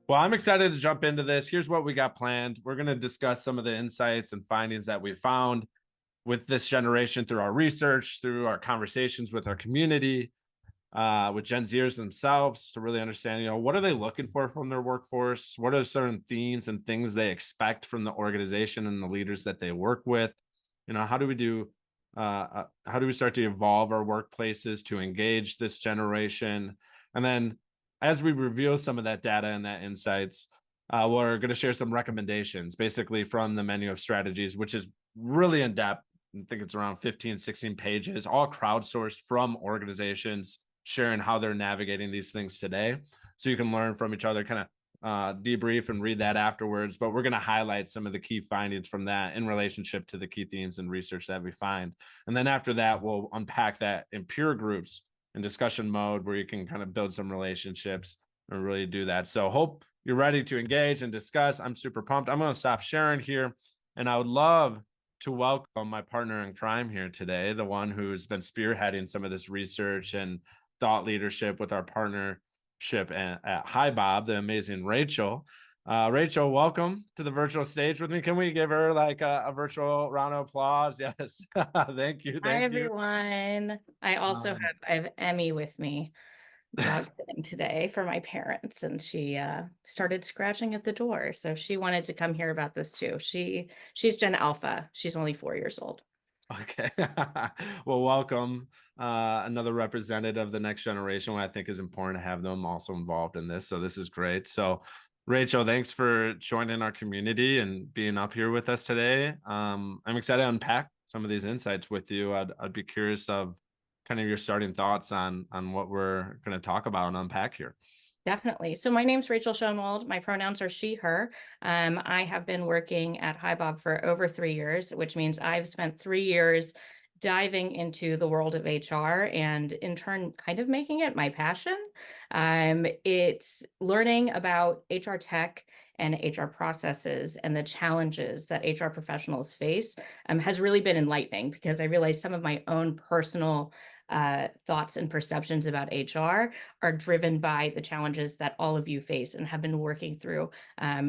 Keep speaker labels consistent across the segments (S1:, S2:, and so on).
S1: Well, I'm excited to jump into this. Here's what we got planned. We're going to discuss some of the insights and findings that we found with this generation through our research, through our conversations with our community, with Gen Zers themselves to really understand, what are they looking for from their workforce? What are certain themes and things they expect from the organization and the leaders that they work with? How do we start to evolve our workplaces to engage this generation? And then as we reveal some of that data and that insights, we're going to share some recommendations basically from the menu of strategies, which is really in depth. I think it's around 15, 16 pages, all crowdsourced from organizations sharing how they're navigating these things today. So you can learn from each other, kind of debrief and read that afterwards. But we're going to highlight some of the key findings from that in relationship to the key themes and research that we find. And then after that, we'll unpack that in peer groups in discussion mode where you can kind of build some relationships and really do that. So hope you're ready to engage and discuss. I'm super pumped. I'm going to stop sharing here. And I would love to welcome my partner in crime here today, the one who's been spearheading some of this research and thought leadership with our partnership at Hi Bob, the amazing Rachel. Rachel, welcome to the virtual stage with me. Can we give her like a virtual round of applause? Yes. Thank you.
S2: Hi
S1: Thank you.
S2: everyone. I also
S1: Um,
S2: have Emmy with me dog sitting today for my parents, and she started scratching at the door. So she wanted to come hear about this too. She's Gen Alpha. She's only 4 years old.
S1: Okay. Well, welcome. Another representative of the next generation. What I think is important to have them also involved in this. So this is great. So, Rachel, thanks for joining our community and being up here with us today. I'm excited to unpack some of these insights with you. I'd be curious of kind of your starting thoughts on what we're going to talk about and unpack here.
S2: Definitely. So my name's Rachel Schoenwald. My pronouns are she, her. I have been working at Hi Bob for over 3 years, which means I've spent 3 years diving into the world of HR and in turn kind of making it my passion. It's learning about HR tech and HR processes and the challenges that HR professionals face has really been enlightening because I realized some of my own personal thoughts and perceptions about HR are driven by the challenges that all of you face and have been working through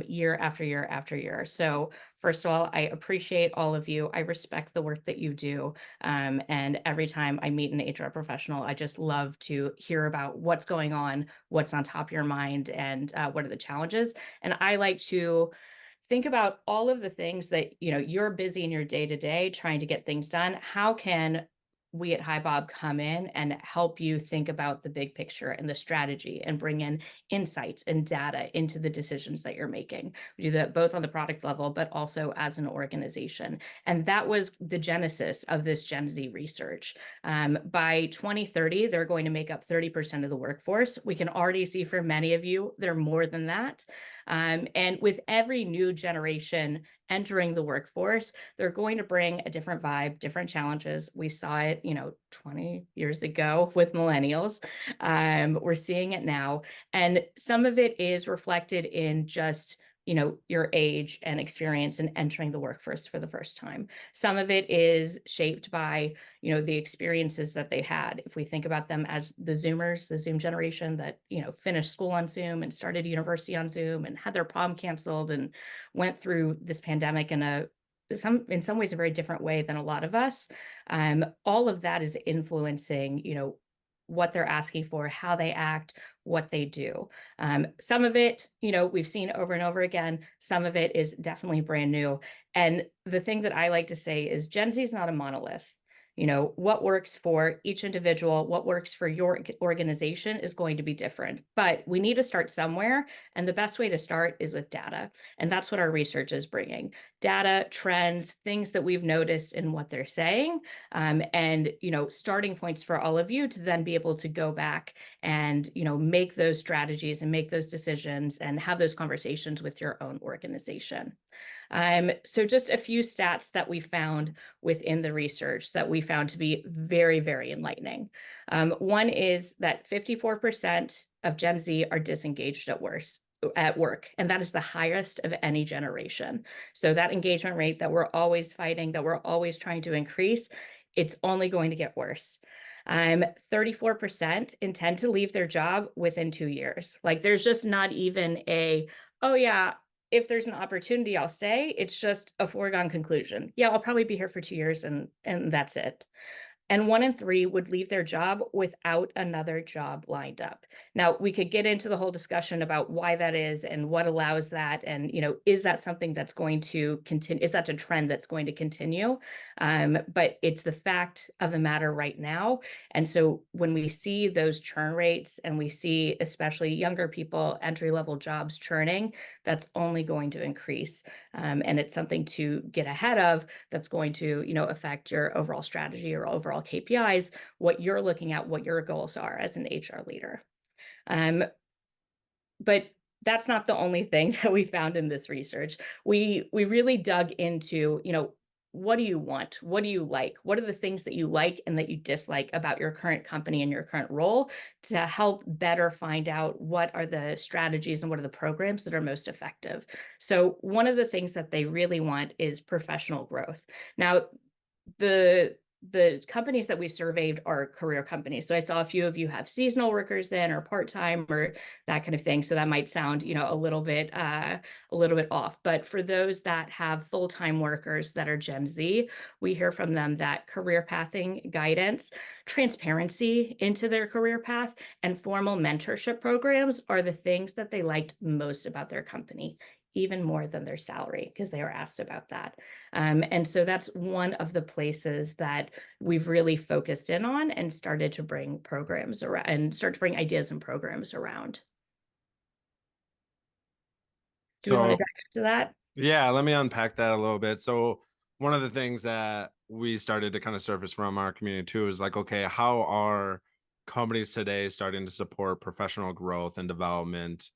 S2: year after year after year. So first of all, I appreciate all of you. I respect the work that you do. And every time I meet an HR professional, I just love to hear about what's going on, what's on top of your mind, and what are the challenges. And I like to think about all of the things that you're busy in your day to day trying to get things done. How can we at Hi Bob come in and help you think about the big picture and the strategy and bring in insights and data into the decisions that you're making? We do that both on the product level, but also as an organization. And that was the genesis of this Gen Z research. By 2030, they're going to make up 30% of the workforce. We can already see for many of you, they're more than that. And with every new generation entering the workforce, they're going to bring a different vibe, different challenges. We saw it, 20 years ago with millennials. We're seeing it now. And some of it is reflected in just your age and experience in entering the workforce for the first time. Some of it is shaped by, the experiences that they had. If we think about them as the Zoomers, the Zoom generation that, finished school on Zoom and started university on Zoom and had their prom canceled and went through this pandemic in some ways a very different way than a lot of us. All of that is influencing, what they're asking for, how they act, what they do. Some of it, we've seen over and over again. Some of it is definitely brand new. And the thing that I like to say is Gen Z is not a monolith. What works for each individual, what works for your organization is going to be different. But we need to start somewhere. And the best way to start is with data. And that's what our research is bringing. Data, trends, things that we've noticed in what they're saying, and starting points for all of you to then be able to go back and make those strategies and make those decisions and have those conversations with your own organization. So just a few stats that we found within the research that we found to be very, very enlightening. One is that 54% of Gen Z are disengaged at work, and that is the highest of any generation. So that engagement rate that we're always fighting, that we're always trying to increase, it's only going to get worse. 34% intend to leave their job within 2 years. Like there's just not even a, oh yeah, if there's an opportunity, I'll stay. It's just a foregone conclusion. Yeah, I'll probably be here for 2 years and that's it. And 1 in 3 would leave their job without another job lined up. Now, we could get into the whole discussion about why that is and what allows that, and, is that something that's going to continue? Is that a trend that's going to continue? But it's the fact of the matter right now, and so when we see those churn rates and we see especially younger people, entry-level jobs churning, that's only going to increase, and it's something to get ahead of that's going to, affect your overall strategy or overall KPIs, what you're looking at, what your goals are as an HR leader. Um, but that's not the only thing that we found in this research. We really dug into, what do you want? What do you like? What are the things that you like and that you dislike about your current company and your current role to help better find out what are the strategies and what are the programs that are most effective? So, one of the things that they really want is professional growth. Now, the companies that we surveyed are career companies. So I saw a few of you have seasonal workers in or part-time or that kind of thing. So that might sound, a little bit off. But for those that have full-time workers that are Gen Z, we hear from them that career pathing guidance, transparency into their career path, and formal mentorship programs are the things that they liked most about their company, even more than their salary, because they were asked about that. And so that's one of the places that we've really focused in on and started to bring programs around and start to bring ideas and programs around. Do we want to
S1: So
S2: dive into that?
S1: yeah, let me unpack that a little bit. So one of the things that we started to kind of surface from our community too is like, okay, how are companies today starting to support professional growth and development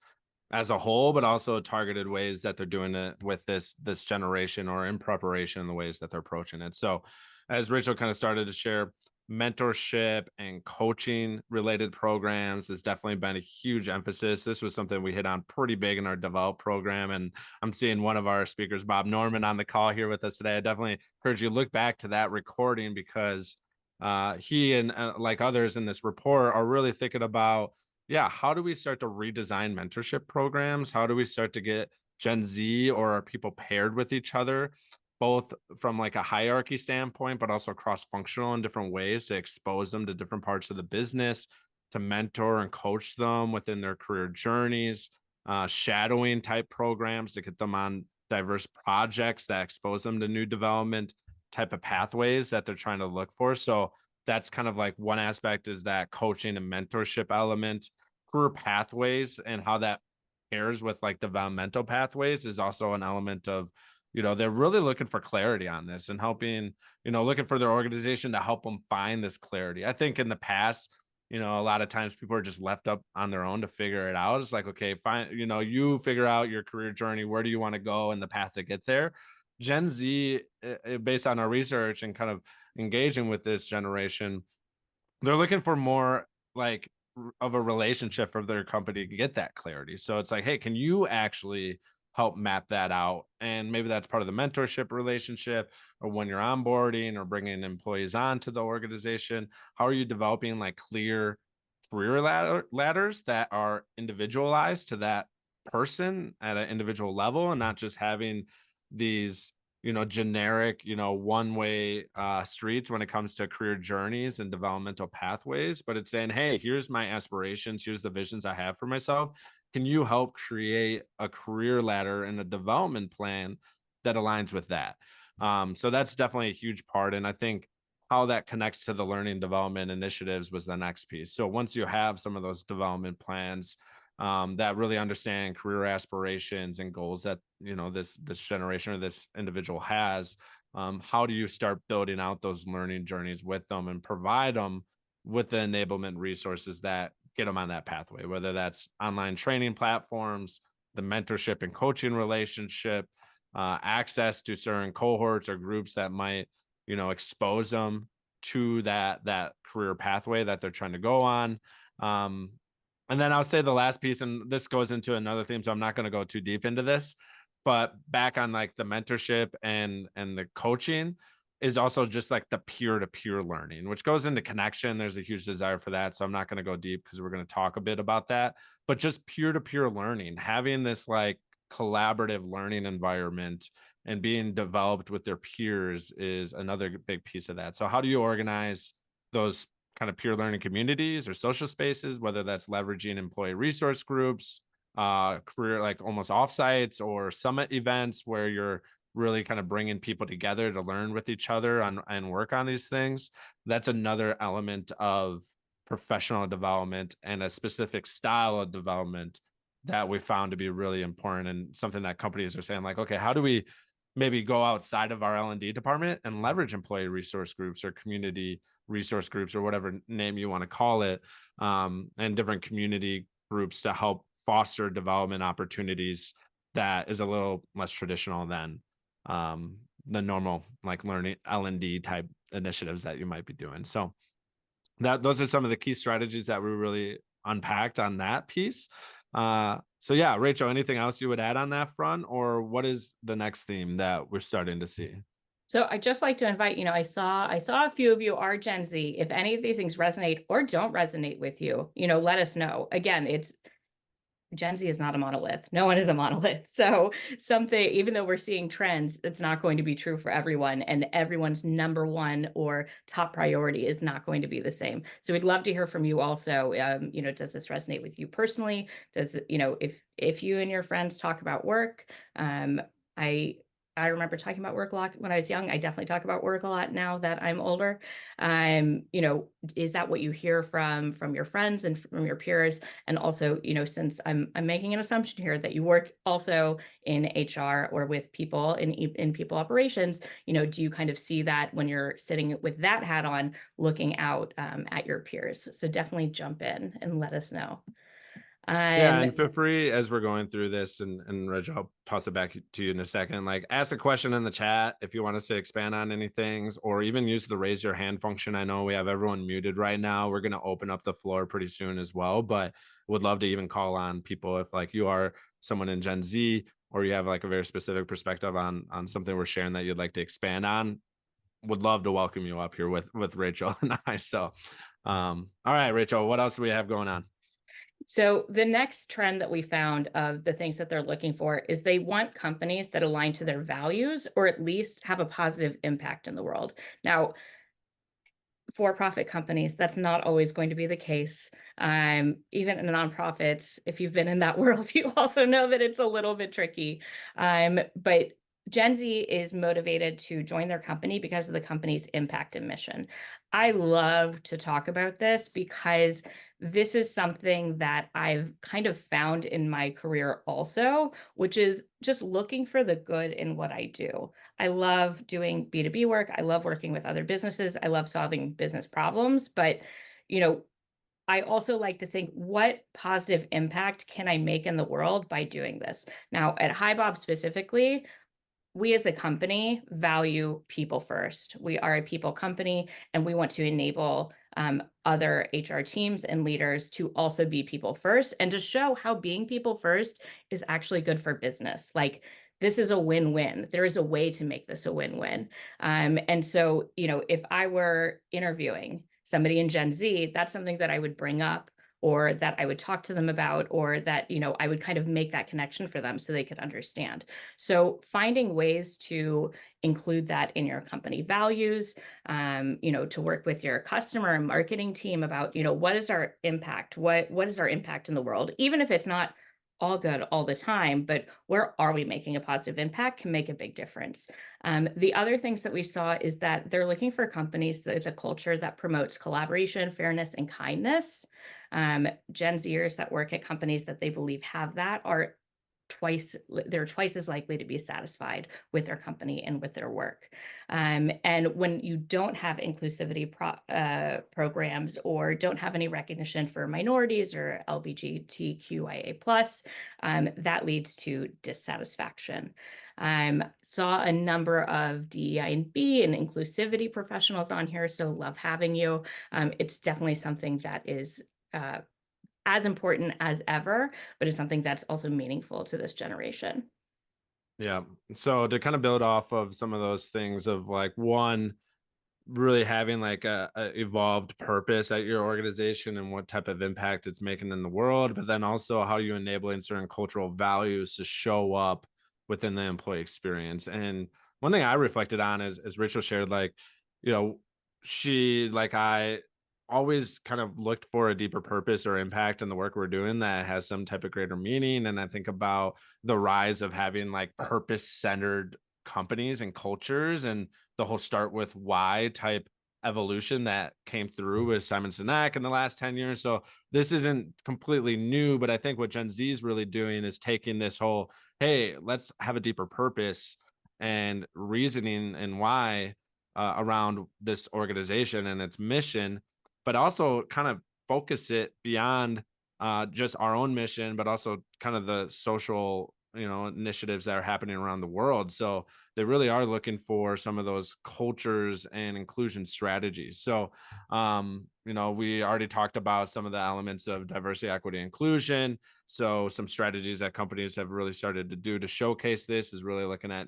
S1: as a whole, but also targeted ways that they're doing it with this generation or in preparation in the ways that they're approaching it. So as Rachel kind of started to share, mentorship and coaching related programs has definitely been a huge emphasis. This was something we hit on pretty big in our develop program. And I'm seeing one of our speakers, Bob Norman, on the call here with us today. I definitely encourage you to look back to that recording because he and like others in this report are really thinking about, yeah, how do we start to redesign mentorship programs? How do we start to get Gen Z or our people paired with each other, both from like a hierarchy standpoint, but also cross-functional in different ways to expose them to different parts of the business, to mentor and coach them within their career journeys, shadowing type programs to get them on diverse projects that expose them to new development type of pathways that they're trying to look for. So that's kind of like one aspect is that coaching and mentorship element. Career pathways and how that pairs with like developmental pathways is also an element of, they're really looking for clarity on this and helping, looking for their organization to help them find this clarity. I think in the past, a lot of times people are just left up on their own to figure it out. It's like, okay, fine, you figure out your career journey. Where do you want to go and the path to get there? Gen Z, based on our research and kind of engaging with this generation, they're looking for more like of a relationship for their company to get that clarity. So it's like, hey, can you actually help map that out? And maybe that's part of the mentorship relationship, or when you're onboarding or bringing employees onto the organization. How are you developing like clear career ladders that are individualized to that person at an individual level and not just having these generic, one way streets when it comes to career journeys and developmental pathways, but it's saying, hey, here's my aspirations, here's the visions I have for myself. Can you help create a career ladder and a development plan that aligns with that? So that's definitely a huge part. And I think how that connects to the learning development initiatives was the next piece. So once you have some of those development plans, that really understand career aspirations and goals that this generation or this individual has, how do you start building out those learning journeys with them and provide them with the enablement resources that get them on that pathway, whether that's online training platforms, the mentorship and coaching relationship, access to certain cohorts or groups that might expose them to that career pathway that they're trying to go on. um, and then I'll say the last piece, and this goes into another theme, so I'm not going to go too deep into this, but back on like the mentorship and the coaching, is also just like the peer-to-peer learning, which goes into connection. There's a huge desire for that. So I'm not going to go deep because we're going to talk a bit about that. But just peer-to-peer learning, having this like collaborative learning environment and being developed with their peers is another big piece of that. So how do you organize those kind of peer learning communities or social spaces, whether that's leveraging employee resource groups, career like almost offsites or summit events where you're really kind of bringing people together to learn with each other on and work on these things. That's another element of professional development and a specific style of development that we found to be really important, and something that companies are saying like, okay, how do we maybe go outside of our L&D department and leverage employee resource groups or community resource groups or whatever name you want to call it, and different community groups to help foster development opportunities that is a little less traditional than the normal like learning L&D type initiatives that you might be doing. So that those are some of the key strategies that we really unpacked on that piece. So yeah, Rachel, anything else you would add on that front, or what is the next theme that we're starting to see?
S2: So I just like to invite, I saw a few of you are Gen Z. If any of these things resonate or don't resonate with you, let us know. Again, it's Gen Z is not a monolith. No one is a monolith. So something, even though we're seeing trends, it's not going to be true for everyone. And everyone's number one or top priority is not going to be the same. So we'd love to hear from you also. Does this resonate with you personally? Does, if you and your friends talk about work, I I remember talking about work a lot when I was young. I definitely talk about work a lot now that I'm older. Is that what you hear from your friends and from your peers? And also, since I'm making an assumption here that you work also in HR or with people in people operations, do you kind of see that when you're sitting with that hat on, looking out at your peers? So definitely jump in and let us know.
S1: Yeah,
S2: Um,
S1: and feel free as we're going through this, and Reg, I'll toss it back to you in a second. Like, ask a question in the chat if you want us to expand on any things, or even use the raise your hand function. I know we have everyone muted right now. We're gonna open up the floor pretty soon as well, but would love to even call on people if like you are someone in Gen Z or you have like a very specific perspective on something we're sharing that you'd like to expand on. Would love to welcome you up here with Rachel and I. So, all right, Rachel, what else do we have going on?
S2: So the next trend that we found of the things that they're looking for is they want companies that align to their values or at least have a positive impact in the world. Now, for-profit companies, that's not always going to be the case. Even in nonprofits, if you've been in that world, you also know that it's a little bit tricky. But Gen Z is motivated to join their company because of the company's impact and mission. I love to talk about this because this is something that I've kind of found in my career also, which is just looking for the good in what I do. I love doing B2B work. I love working with other businesses. I love solving business problems. But, you know, I also like to think, what positive impact can I make in the world by doing this? Now, at HiBob specifically, we as a company value people first. We are a people company, and we want to enable other HR teams and leaders to also be people first and to show how being people first is actually good for business. Like, this is a win-win. There is a way to make this a win-win. And so, if I were interviewing somebody in Gen Z, that's something that I would bring up or that I would talk to them about, or that, I would kind of make that connection for them so they could understand. So finding ways to include that in your company values, to work with your customer and marketing team about, what is our impact? What is our impact in the world? Even if it's not all good all the time, but where are we making a positive impact can make a big difference. The other things that we saw is that they're looking for companies with a culture that promotes collaboration, fairness, and kindness. Gen Zers that work at companies that they believe have that are they're twice as likely to be satisfied with their company and with their work. And when you don't have inclusivity programs or don't have any recognition for minorities or LGBTQIA plus, that leads to dissatisfaction. Saw a number of DEI and B and inclusivity professionals on here, so love having you. It's definitely something that is as important as ever, but is something that's also meaningful to this generation.
S1: Yeah. So to kind of build off of some of those things of like one, really having like a evolved purpose at your organization and what type of impact it's making in the world, but then also how you enabling certain cultural values to show up within the employee experience. And one thing I reflected on is, as Rachel shared, like, you know, she, like I, always kind of looked for a deeper purpose or impact in the work we're doing that has some type of greater meaning. And I think about the rise of having like purpose centered companies and cultures, and the whole start with why type evolution that came through with Simon Sinek in the last 10 years. So this isn't completely new, but I think what Gen Z is really doing is taking this whole, hey, let's have a deeper purpose and reasoning and why around this organization and its mission, but also kind of focus it beyond just our own mission, but also kind of the social, initiatives that are happening around the world. So they really are looking for some of those cultures and inclusion strategies. So, we already talked about some of the elements of diversity, equity, inclusion. So, some strategies that companies have really started to do to showcase this is really looking at,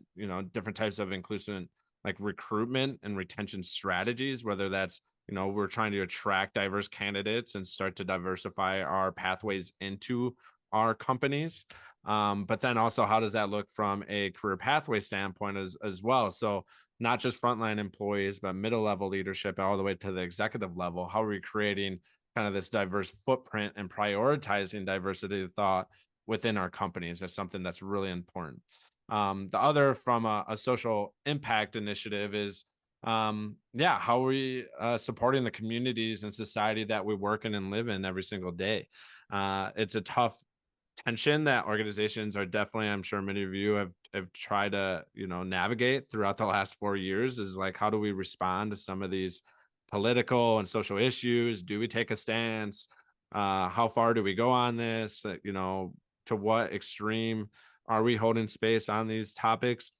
S1: different types of inclusion, like recruitment and retention strategies, whether that's, we're trying to attract diverse candidates and start to diversify our pathways into our companies. But then also, how does that look from a career pathway standpoint as well? So not just frontline employees, but middle level leadership all the way to the executive level. How are we creating kind of this diverse footprint and prioritizing diversity of thought within our companies? That's something that's really important. The other from a social impact initiative is yeah, how are we supporting the communities and society that we work in and live in every single day? It's a tough tension that organizations are definitely, I'm sure many of you have tried to, navigate throughout the last 4 years, is like, how do we respond to some of these political and social issues? Do we take a stance? How far do we go on this? To what extreme are we holding space on these topics?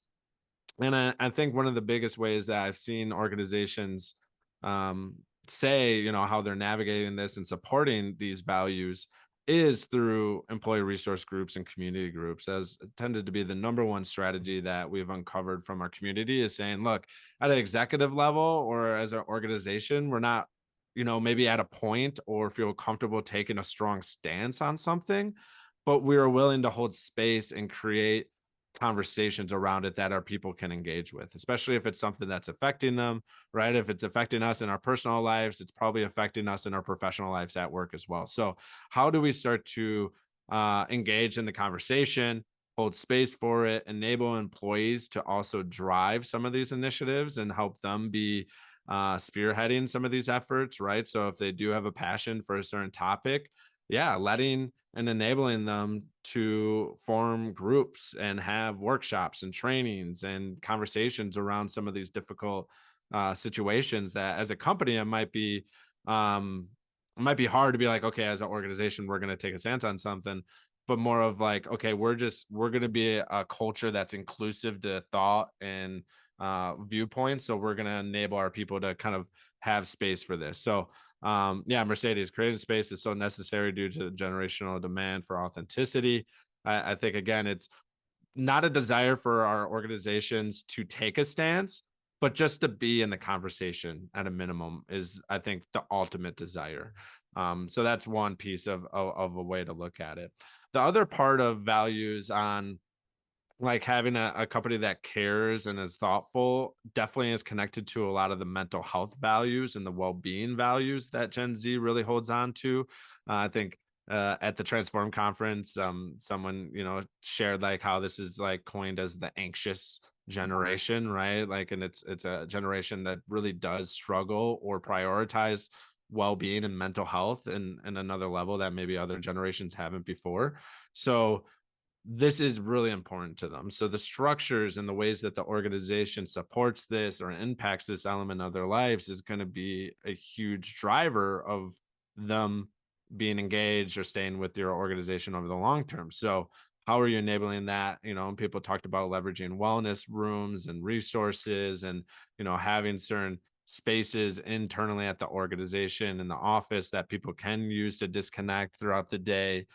S1: And I think one of the biggest ways that I've seen organizations um, say, how they're navigating this and supporting these values is through employee resource groups and community groups, as tended to be the number one strategy that we've uncovered from our community, is saying, look, at an executive level or as an organization, we're not, maybe at a point or feel comfortable taking a strong stance on something, but we are willing to hold space and create conversations around it that our people can engage with, especially if it's something that's affecting them, right? If it's affecting us in our personal lives, it's probably affecting us in our professional lives at work as well. So, how do we start to engage in the conversation, hold space for it, enable employees to also drive some of these initiatives and help them be spearheading some of these efforts, right? So, if they do have a passion for a certain topic, yeah, letting and enabling them to form groups and have workshops and trainings and conversations around some of these difficult situations that, as a company, it might be hard to be like, okay, as an organization, we're going to take a stance on something, but more of like, okay, we're going to be a culture that's inclusive to thought and viewpoints, so we're going to enable our people to kind of have space for this. So yeah, Mercedes, creating space is so necessary due to the generational demand for authenticity. I think, again, it's not a desire for our organizations to take a stance, but just to be in the conversation at a minimum is, I think, the ultimate desire. So that's one piece of a way to look at it. The other part of values on like having a company that cares and is thoughtful definitely is connected to a lot of the mental health values and the well-being values that Gen Z really holds on to. I think at the Transform conference, someone, shared like how this is like coined as the anxious generation, right? Like, and it's a generation that really does struggle or prioritize well-being and mental health in another level that maybe other generations haven't before. So this is really important to them. So the structures and the ways that the organization supports this or impacts this element of their lives is going to be a huge driver of them being engaged or staying with your organization over the long term. So how are you enabling that? And people talked about leveraging wellness rooms and resources and, having certain spaces internally at the organization in the office that people can use to disconnect throughout the day.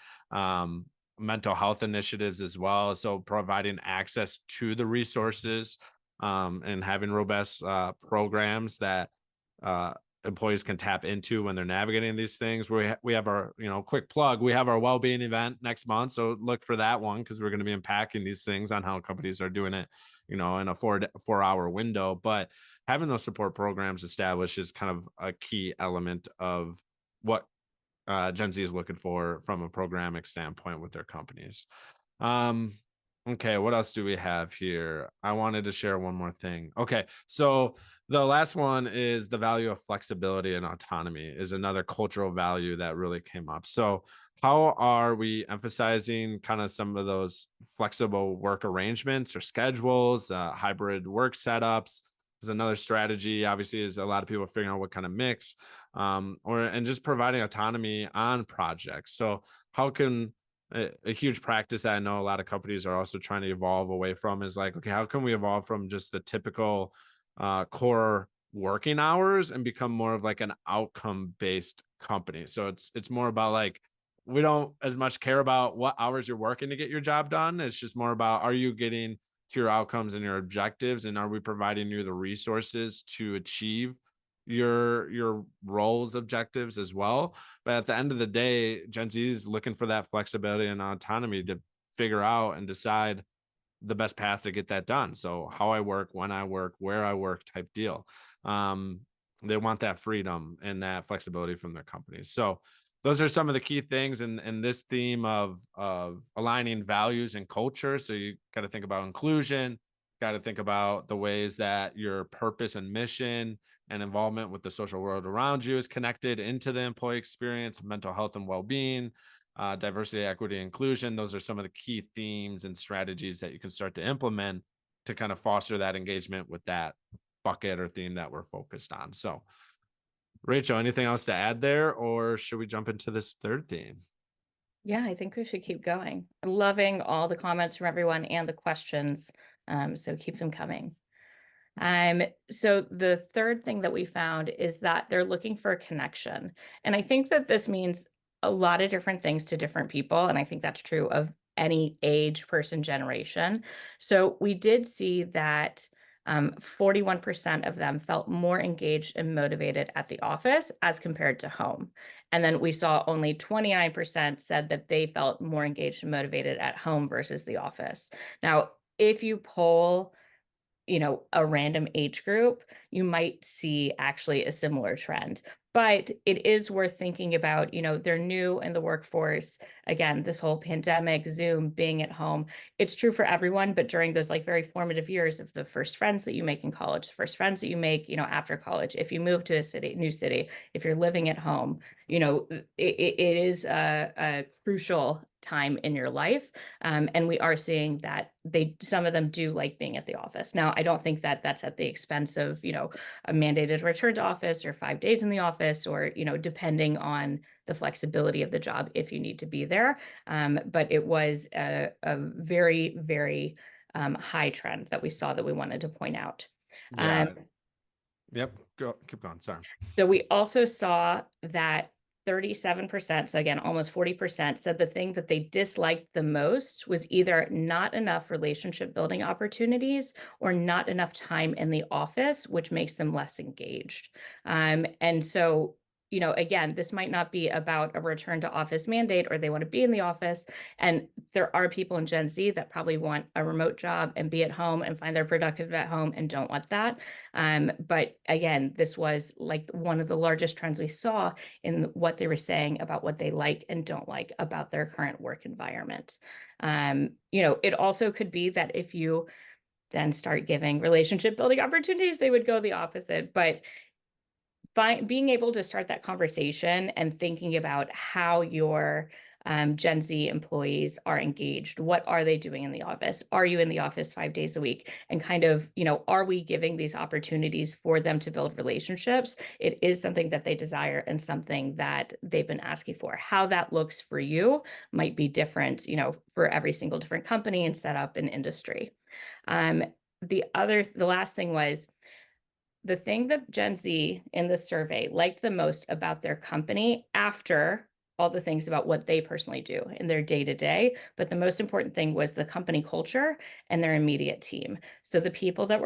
S1: mental health initiatives as well. So providing access to the resources, and having robust programs that uh, employees can tap into when they're navigating these things. We have our, quick plug. We have our well-being event next month, so look for that one because we're going to be unpacking these things on how companies are doing it, in a 4 hour window. But having those support programs established is kind of a key element of what Gen Z is looking for from a programmatic standpoint with their companies. Um, okay, what else do we have here? I wanted to share one more thing. Okay, so the last one is the value of flexibility and autonomy is another cultural value that really came up. So how are we emphasizing kind of some of those flexible work arrangements or schedules, hybrid work setups? Is another strategy. Obviously, is a lot of people figuring out what kind of mix, and just providing autonomy on projects. So how can a huge practice that I know a lot of companies are also trying to evolve away from is like, okay, how can we evolve from just the typical core working hours and become more of like an outcome based company? So it's more about like we don't as much care about what hours you're working to get your job done. It's just more about, are you getting to your outcomes and your objectives, and are we providing you the resources to achieve your roles objectives as well. But at the end of the day, Gen Z is looking for that flexibility and autonomy to figure out and decide the best path to get that done. So how I work, when I work, where I work type deal. Um, they want that freedom and that flexibility from their companies. So those are some of the key things in this theme of aligning values and culture. So you got to think about inclusion, got to think about the ways that your purpose and mission and involvement with the social world around you is connected into the employee experience, mental health and well-being, diversity, equity, inclusion. Those are some of the key themes and strategies that you can start to implement to kind of foster that engagement with that bucket or theme that we're focused on. So, Rachel, anything else to add there, or should we jump into this third theme?
S2: Yeah, I think we should keep going. I'm loving all the comments from everyone and the questions. So keep them coming. So the third thing that we found is that they're looking for a connection. And I think that this means a lot of different things to different people. And I think that's true of any age, person, generation. So we did see that 41% of them felt more engaged and motivated at the office as compared to home. And then we saw only 29% said that they felt more engaged and motivated at home versus the office. Now, if you poll a random age group, you might see actually a similar trend. But it is worth thinking about, they're new in the workforce. Again, this whole pandemic, Zoom, being at home, it's true for everyone. But during those like very formative years of the first friends that you make in college, the first friends that you make, after college, if you move to a new city, if you're living at home, it is a crucial time in your life. And we are seeing that some of them do like being at the office. Now, I don't think that that's at the expense of, a mandated return to office or 5 days in the office or, depending on the flexibility of the job if you need to be there. But it was a very, very high trend that we saw that we wanted to point out. Um,
S1: Yeah. Yep. Go. Keep going. Sorry.
S2: So we also saw that 37%, so again, almost 40%, said the thing that they disliked the most was either not enough relationship building opportunities or not enough time in the office, which makes them less engaged. And so, again, this might not be about a return to office mandate or they want to be in the office. And there are people in Gen Z that probably want a remote job and be at home and find they're productive at home and don't want that. But again, this was like one of the largest trends we saw in what they were saying about what they like and don't like about their current work environment. It also could be that if you then start giving relationship building opportunities, they would go the opposite. But being able to start that conversation and thinking about how your Gen Z employees are engaged. What are they doing in the office? Are you in the office 5 days a week? And kind of, are we giving these opportunities for them to build relationships? It is something that they desire and something that they've been asking for. How that looks for you might be different, for every single different company and setup and industry. Um, the last thing was the thing that Gen Z in the survey liked the most about their company after all the things about what they personally do in their day to day. But the most important thing was the company culture and their immediate team. So the people that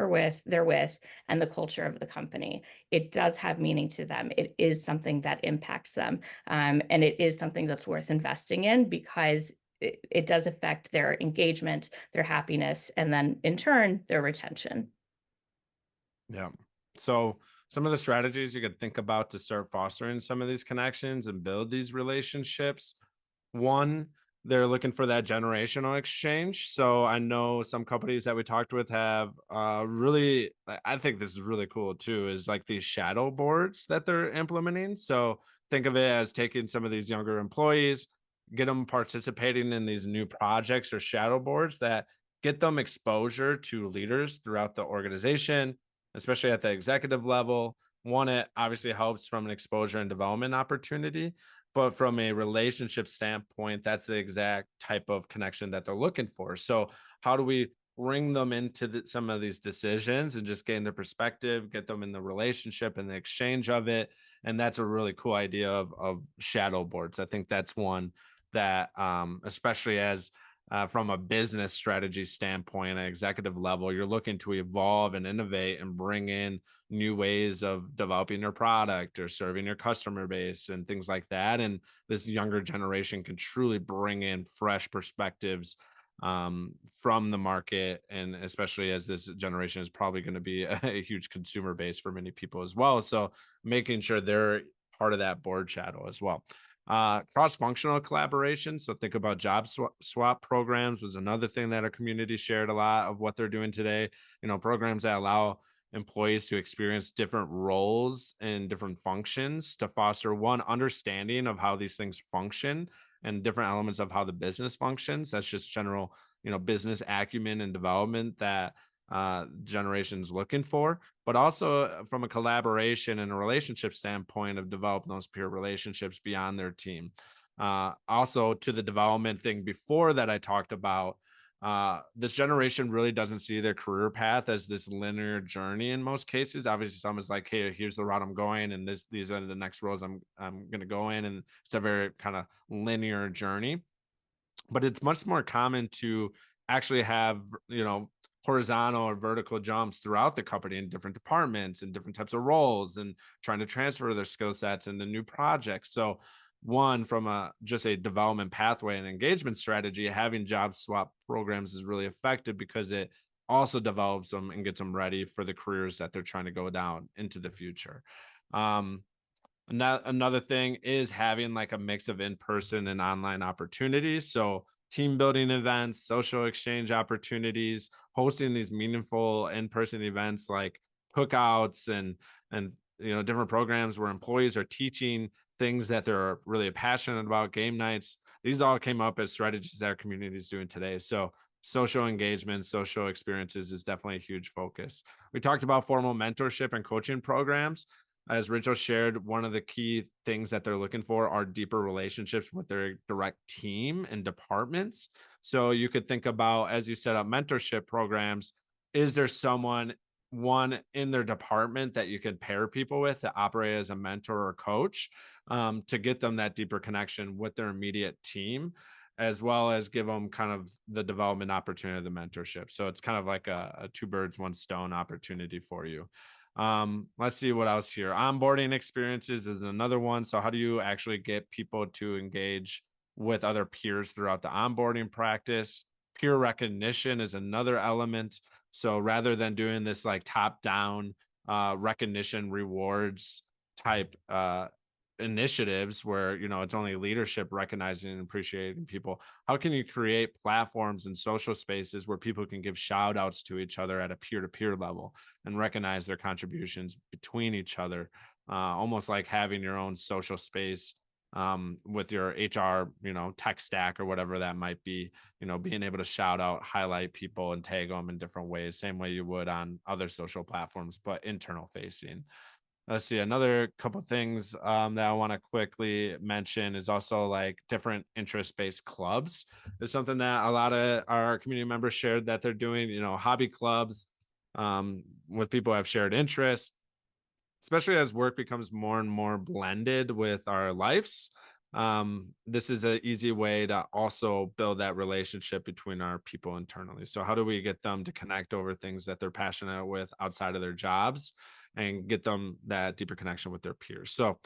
S2: they're with, and the culture of the company. It does have meaning to them. It is something that impacts them. And it is something that's worth investing in because it does affect their engagement, their happiness, and then in turn, their retention.
S1: Yeah. So some of the strategies you could think about to start fostering some of these connections and build these relationships. One, they're looking for that generational exchange. So I know some companies that we talked with have really, I think this is really cool too, is like these shadow boards that they're implementing. So think of it as taking some of these younger employees, get them participating in these new projects or shadow boards that get them exposure to leaders throughout the organization, especially at the executive level. One, it obviously helps from an exposure and development opportunity, but from a relationship standpoint, that's the exact type of connection that they're looking for. So, how do we bring them into some of these decisions and just gain their perspective, get them in the relationship and the exchange of it? And that's a really cool idea of shadow boards. I think that's one that, especially as from a business strategy standpoint, at executive level, you're looking to evolve and innovate and bring in new ways of developing your product or serving your customer base and things like that. And this younger generation can truly bring in fresh perspectives from the market. And especially as this generation is probably going to be a huge consumer base for many people as well. So making sure they're part of that board shadow as well. Cross-functional collaboration. So think about swap programs was another thing that our community shared a lot of what they're doing today. Programs that allow employees to experience different roles and different functions to foster one understanding of how these things function and different elements of how the business functions. That's just general, business acumen and development that generations looking for, but also from a collaboration and a relationship standpoint of developing those peer relationships beyond their team. Also to the development thing before that I talked about, this generation really doesn't see their career path as this linear journey in most cases. Obviously, some is like, hey, here's the route I'm going, and these are the next roles I'm gonna go in, and it's a very kind of linear journey. But it's much more common to actually have, horizontal or vertical jumps throughout the company in different departments and different types of roles and trying to transfer their skill sets into new projects. So one, from a just a development pathway and engagement strategy, having job swap programs is really effective because it also develops them and gets them ready for the careers that they're trying to go down into the future. um, Another thing is having like a mix of in-person and online opportunities. So team building events, social exchange opportunities, hosting these meaningful in-person events like cookouts and different programs where employees are teaching things that they're really passionate about, game nights. These all came up as strategies that our community is doing today. So social engagement, social experiences is definitely a huge focus. We talked about formal mentorship and coaching programs. As Rachel shared, one of the key things that they're looking for are deeper relationships with their direct team and departments. So you could think about, as you set up mentorship programs, is there someone, one in their department that you could pair people with to operate as a mentor or coach, to get them that deeper connection with their immediate team, as well as give them kind of the development opportunity of the mentorship. So it's kind of like a two birds, one stone opportunity for you. Let's see what else here. Onboarding experiences is another one. So how do you actually get people to engage with other peers throughout the onboarding practice? Peer recognition is another element. So rather than doing this like top down recognition rewards type initiatives where it's only leadership recognizing and appreciating people, how can you create platforms and social spaces where people can give shout outs to each other at a peer-to-peer level and recognize their contributions between each other, almost like having your own social space with your HR tech stack or whatever that might be, being able to shout out, highlight people and tag them in different ways, same way you would on other social platforms, but internal facing. Let's see, another couple things that I want to quickly mention is also like different interest-based clubs. There's something that a lot of our community members shared that they're doing, hobby clubs with people who have shared interests, especially as work becomes more and more blended with our lives. this is an easy way to also build that relationship between our people internally. So how do we get them to connect over things that they're passionate with outside of their jobs and get them that deeper connection with their peers? So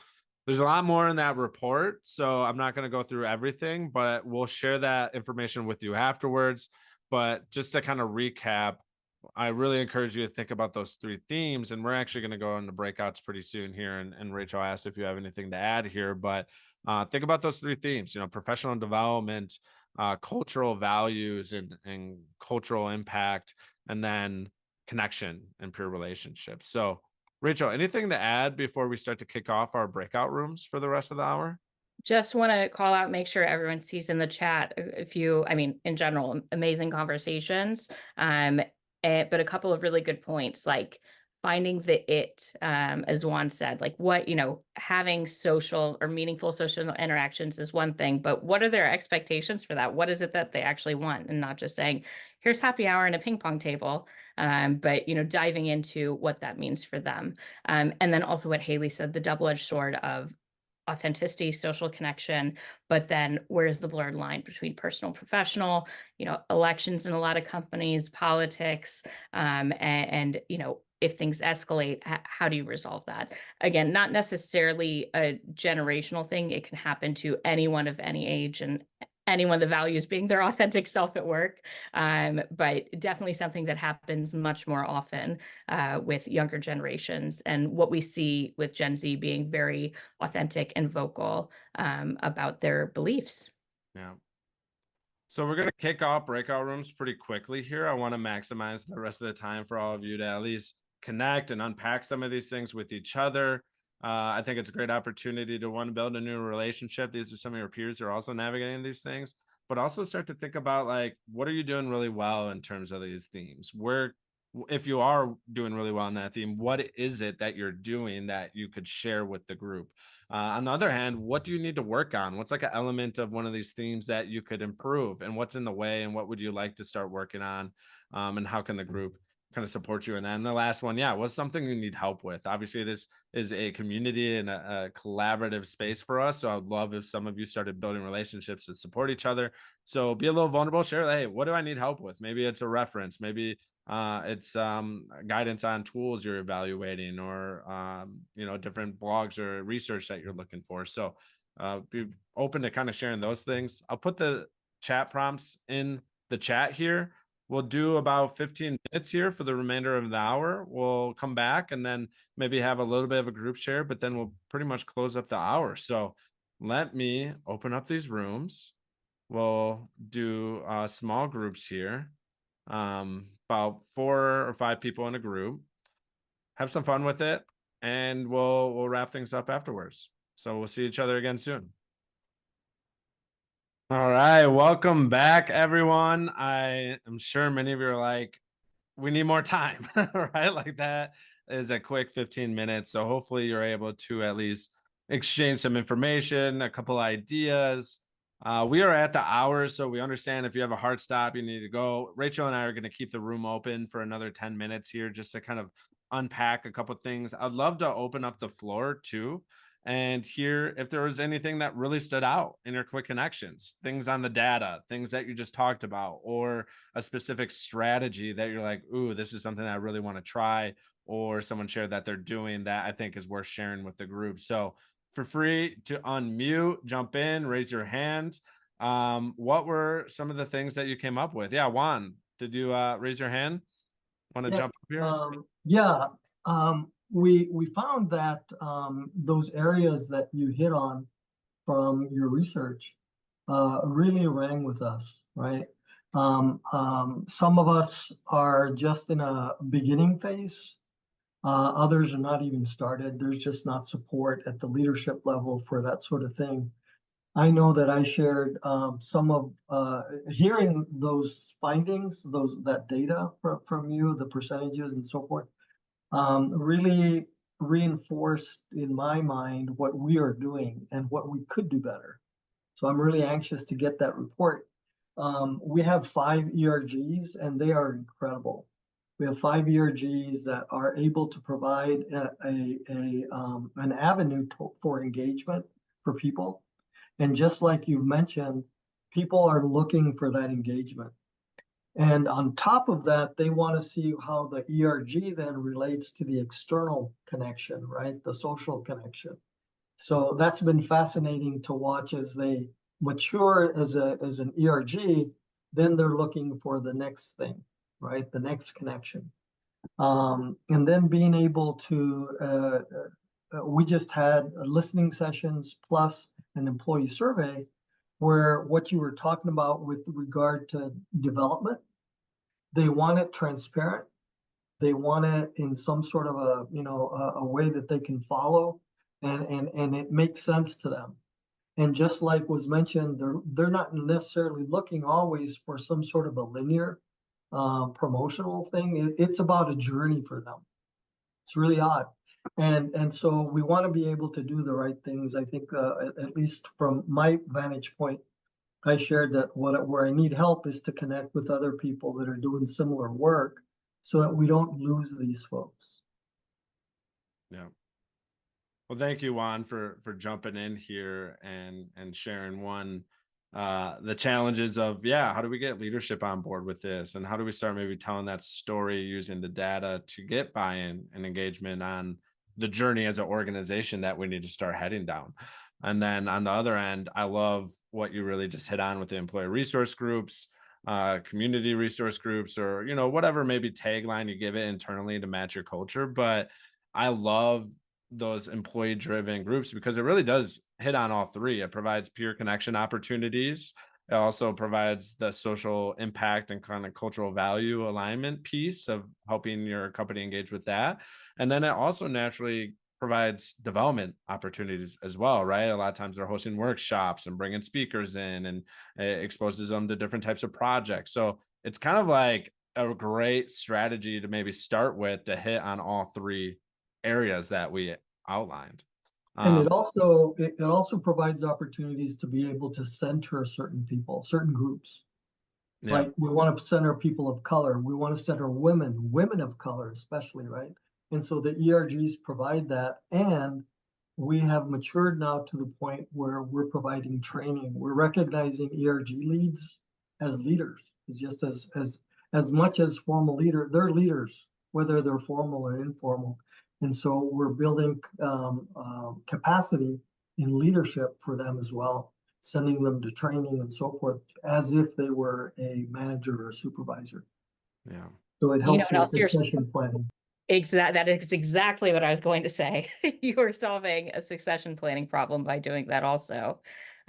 S1: there's a lot more in that report. So I'm not going to go through everything, but we'll share that information with you afterwards. But just to kind of recap, I really encourage you to think about those three themes. And we're actually going to go into breakouts pretty soon here. And Rachel asked if you have anything to add here, but think about those three themes, professional development, cultural values and cultural impact, and then connection and peer relationships. So, Rachel, anything to add before we start to kick off our breakout rooms for the rest of the hour?
S2: Just want to call out, make sure everyone sees in the chat I mean, in general, amazing conversations. But a couple of really good points, like finding as Juan said, like having social or meaningful social interactions is one thing, but what are their expectations for that? What is it that they actually want? And not just saying, here's happy hour and a ping pong table, but diving into what that means for them. And then also what Haley said, the double-edged sword of authenticity, social connection, but then where's the blurred line between personal, professional, elections in a lot of companies, politics, and if things escalate, how do you resolve that? Again, not necessarily a generational thing. It can happen to anyone of any age and anyone that values being their authentic self at work. But definitely something that happens much more often with younger generations, and what we see with Gen Z being very authentic and vocal about their beliefs.
S1: Yeah. So we're going to kick off breakout rooms pretty quickly here. I want to maximize the rest of the time for all of you to at least connect and unpack some of these things with each other. I think it's a great opportunity to build a new relationship. These are some of your peers who are also navigating these things, but also start to think about like, what are you doing really well in terms of these themes? If you are doing really well in that theme, what is it that you're doing that you could share with the group? On the other hand, what do you need to work on? What's like an element of one of these themes that you could improve, and what's in the way, and what would you like to start working on? And how can the group kind of support you in that? And the last one, yeah, what's something you need help with? Obviously, this is a community and a collaborative space for us. So I'd love if some of you started building relationships that support each other. So be a little vulnerable, share, hey, what do I need help with? Maybe it's a reference, maybe it's guidance on tools you're evaluating, or different blogs or research that you're looking for. So be open to kind of sharing those things. I'll put the chat prompts in the chat here. We'll do about 15 minutes here for the remainder of the hour. We'll come back and then maybe have a little bit of a group share, but then we'll pretty much close up the hour. So let me open up these rooms. We'll do small groups here, about 4 or 5 people in a group. Have some fun with it, and we'll wrap things up afterwards. So we'll see each other again soon. All right, welcome back, everyone. I am sure many of you are like, we need more time, right? Like that is a quick 15 minutes. So hopefully you're able to at least exchange some information, a couple ideas. We are at the hour, so we understand if you have a hard stop, you need to go. Rachel and I are going to keep the room open for another 10 minutes here just to kind of unpack a couple things. I'd love to open up the floor too and hear if there was anything that really stood out in your quick connections, things on the data, things that you just talked about, or a specific strategy that you're like, ooh, this is something I really want to try, or someone shared that they're doing that I think is worth sharing with the group. So for free to unmute, jump in, raise your hand. What were some of the things that you came up with? Yeah, Juan, did you raise your hand? Want to
S3: Yes.
S1: jump up here?
S3: Yeah. We found that those areas that you hit on from your research really rang with us, right? Some of us are just in a beginning phase. Others are not even started. There's just not support at the leadership level for that sort of thing. I know that I shared some of hearing those findings, that data from you, the percentages and so forth, really reinforced in my mind what we are doing and what we could do better. So I'm really anxious to get that report. We have 5 ERGs and they are incredible. We have 5 ERGs that are able to provide an avenue for engagement for people. And just like you mentioned, people are looking for that engagement. And on top of that, they want to see how the ERG then relates to the external connection, right? The social connection. So that's been fascinating to watch as they mature as an ERG, then they're looking for the next thing, right? The next connection. And then being able to, we just had listening sessions plus an employee survey where what you were talking about with regard to development, they want it transparent. They want it in some sort of a, a way that they can follow and it makes sense to them. And just like was mentioned, they're not necessarily looking always for some sort of a linear promotional thing. It's about a journey for them. It's really odd. And so we want to be able to do the right things. I think at least from my vantage point, I shared that where I need help is to connect with other people that are doing similar work so that we don't lose these folks.
S1: Yeah. Well, thank you, Juan, for jumping in here and sharing the challenges of, how do we get leadership on board with this, and how do we start maybe telling that story using the data to get buy-in and engagement on the journey as an organization that we need to start heading down. And then on the other end, I love what you really just hit on with the employee resource groups, community resource groups, or whatever maybe tagline you give it internally to match your culture. But I love those employee driven groups because it really does hit on all three. It provides peer connection opportunities. It also provides the social impact and kind of cultural value alignment piece of helping your company engage with that. And then it also naturally provides development opportunities as well, right? A lot of times they're hosting workshops and bringing speakers in, and it exposes them to different types of projects. So it's kind of like a great strategy to maybe start with to hit on all three areas that we outlined.
S3: And it also provides opportunities to be able to center certain people, certain groups.
S1: Yeah,
S3: Like we want to center people of color. We want to center women of color, especially, right? And so the ERGs provide that. And we have matured now to the point where we're providing training. We're recognizing ERG leads as leaders. It's just as much as formal leader, they're leaders, whether they're formal or informal. And so we're building capacity in leadership for them as well, sending them to training and so forth, as if they were a manager or a supervisor.
S1: yeah,
S3: So it
S2: You know
S3: helps
S2: what
S3: with
S2: else you're
S3: succession planning.
S2: That is exactly what I was going to say. You are solving a succession planning problem by doing that also.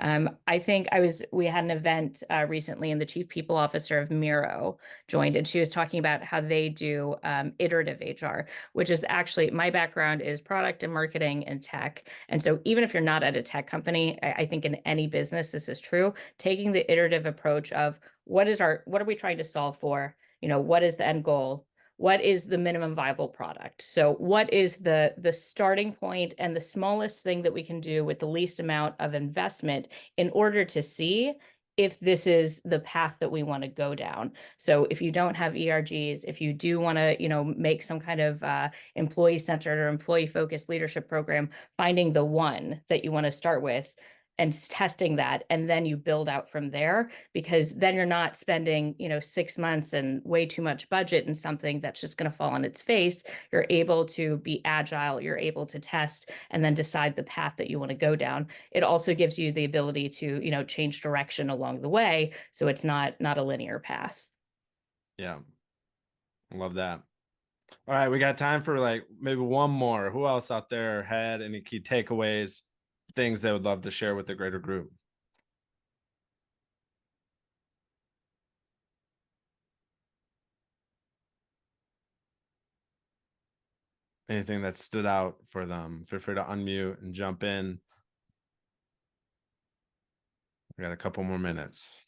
S2: I think we had an event recently, and the chief people officer of Miro joined, and she was talking about how they do iterative HR, which is actually, my background is product and marketing and tech. And so even if you're not at a tech company, I think in any business, this is true, taking the iterative approach of what are we trying to solve for? What is the end goal? What is the minimum viable product? So what is the starting point and the smallest thing that we can do with the least amount of investment in order to see if this is the path that we want to go down? So if you don't have ERGs, if you do want to, make some kind of employee-centered or employee-focused leadership program, finding the one that you want to start with and testing that, and then you build out from there, because then you're not spending 6 months and way too much budget in something that's just going to fall on its face. You're able to be agile, you're able to test and then decide the path that you want to go down. It also gives you the ability to change direction along the way, so it's not a linear path.
S1: yeah. I love that. All right, we got time for like maybe one more. Who else out there had any key takeaways, things they would love to share with the greater group? Anything that stood out for them? Feel free to unmute and jump in. We got a couple more minutes.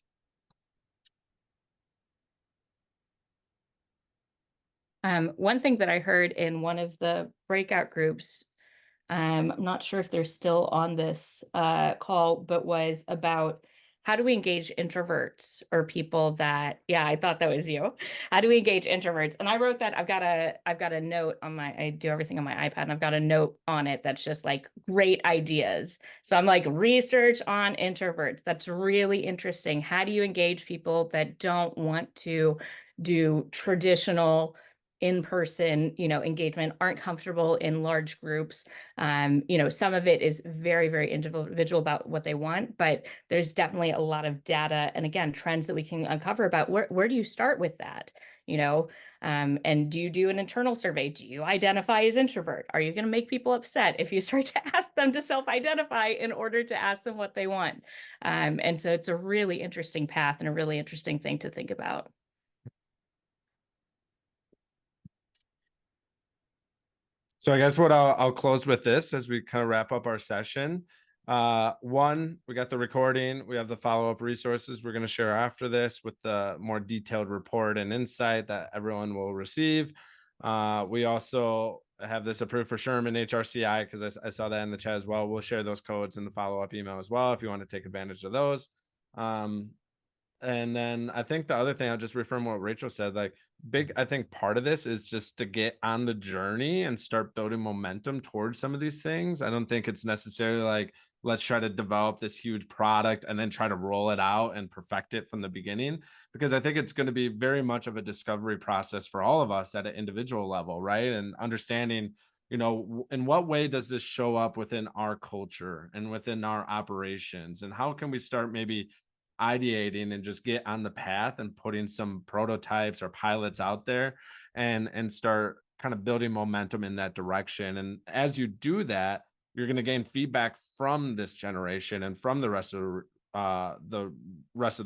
S2: One thing that I heard in one of the breakout groups, I'm not sure if they're still on this call, but was about how do we engage introverts or people that, yeah, I thought that was you. How do we engage introverts? And I wrote that. I've got a note on my, I do everything on my iPad, and I've got a note on it that's just like great ideas. So I'm like, research on introverts. That's really interesting. How do you engage people that don't want to do traditional in-person, engagement, aren't comfortable in large groups? Some of it is very, very individual about what they want, but there's definitely a lot of data and, again, trends that we can uncover about where do you start with that? And do you do an internal survey? Do you identify as introvert? Are you going to make people upset if you start to ask them to self-identify in order to ask them what they want? And so it's a really interesting path and a really interesting thing to think about.
S1: So I guess what I'll close with this as we kind of wrap up our session. One, we got the recording, we have the follow-up resources we're going to share after this with the more detailed report and insight that everyone will receive. We also have this approved for Sherman HRCI because I saw that in the chat as well. We'll share those codes in the follow-up email as well if you want to take advantage of those. And then I think the other thing, I'll just reaffirm what Rachel said, like I think part of this is just to get on the journey and start building momentum towards some of these things. I don't think it's necessarily like, let's try to develop this huge product and then try to roll it out and perfect it from the beginning, because I think it's going to be very much of a discovery process for all of us at an individual level, right? And understanding, in what way does this show up within our culture and within our operations, and how can we start maybe ideating and just get on the path and putting some prototypes or pilots out there and start kind of building momentum in that direction. And as you do that, you're going to gain feedback from this generation and from the rest of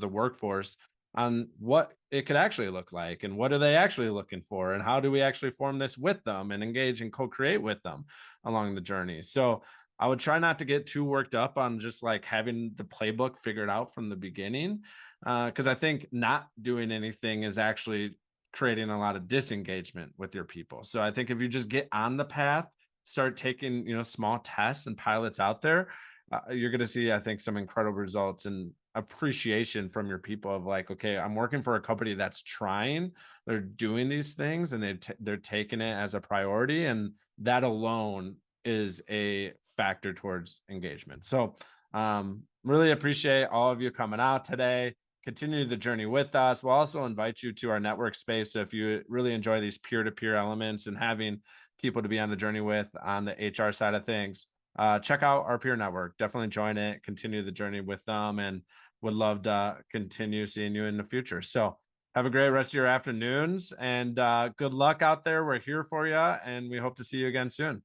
S1: the workforce on what it could actually look like and what are they actually looking for and how do we actually form this with them and engage and co-create with them along the journey. So I would try not to get too worked up on just like having the playbook figured out from the beginning, because I think not doing anything is actually creating a lot of disengagement with your people. So I think if you just get on the path, start taking small tests and pilots out there, you're going to see, I think, some incredible results and appreciation from your people of like, okay, I'm working for a company that's trying, they're doing these things, and they're taking it as a priority, and that alone is a factor towards engagement. So really appreciate all of you coming out today. Continue the journey with us. We'll also invite you to our network space. So if you really enjoy these peer-to-peer elements and having people to be on the journey with on the HR side of things, check out our peer network. Definitely join it, continue the journey with them, and would love to continue seeing you in the future. So have a great rest of your afternoons, and good luck out there. We're here for you, and we hope to see you again soon.